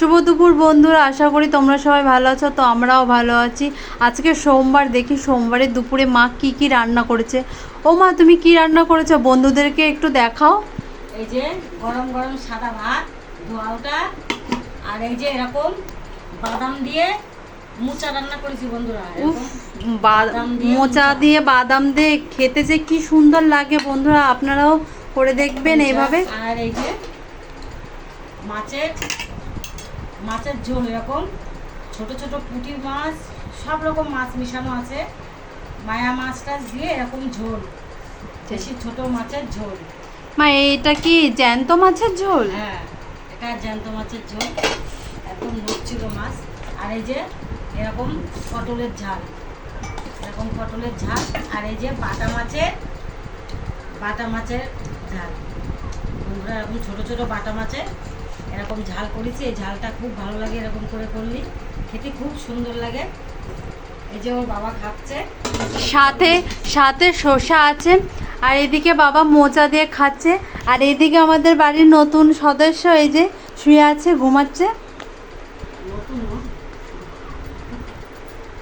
শুভ দুপুর বন্ধুরা, আশা করি তোমরা সবাই ভালো আছো। তো আমরাও ভালো আছি। আজকে সোমবার, দেখি সোমবারে দুপুরে মা কি কি রান্না করেছে। ও মা, তুমি কি রান্না করেছো বন্ধুদেরকে একটু দেখাও। এই যে গরম গরম সাদা ভাত, ধোয়া ওটা, আর এই যে এরকম বাদাম দিয়ে মোচা রান্না করেছি বন্ধুরা। এরকম মোচা দিয়ে বাদাম দিয়ে খেতে যে কি সুন্দর লাগে বন্ধুরা, আপনারাও করে দেখবেন এইভাবে। আর এই যে মাছের ঝোল, এরকম ছোট ছোট পুঁটি মাছ, সব রকম মাছ মিশানো আছে। মায়া মাছটা দিয়ে এরকম ঝোল, বেশি ছোট মাছের ঝোল। মা, এটা কি জ্যান্ত মাছের ঝোল? হ্যাঁ, এটা জ্যান্ত মাছের ঝোল, একদম নড়ছিল মাছ। আর এই যে এরকম পটলের ঝাল, এরকম পটলের ঝাল। আর এই যে বাটা মাছের ঝাল বন্ধুরা, এরকম ছোট ছোট বাটা মাছের এরকম ঝাল করেছি। এই ঝালটা খুব ভালো লাগে, এরকম করে করলি খেতে খুব সুন্দর লাগে। এই যে ওর বাবা খাচ্ছে, সাথে সাথে শসা আছে। আর এদিকে বাবা মোচা দিয়ে খাচ্ছে। আর এদিকে আমাদের বাড়ির নতুন সদস্য এই যে শুয়ে আছে, ঘুমাচ্ছে। নতুন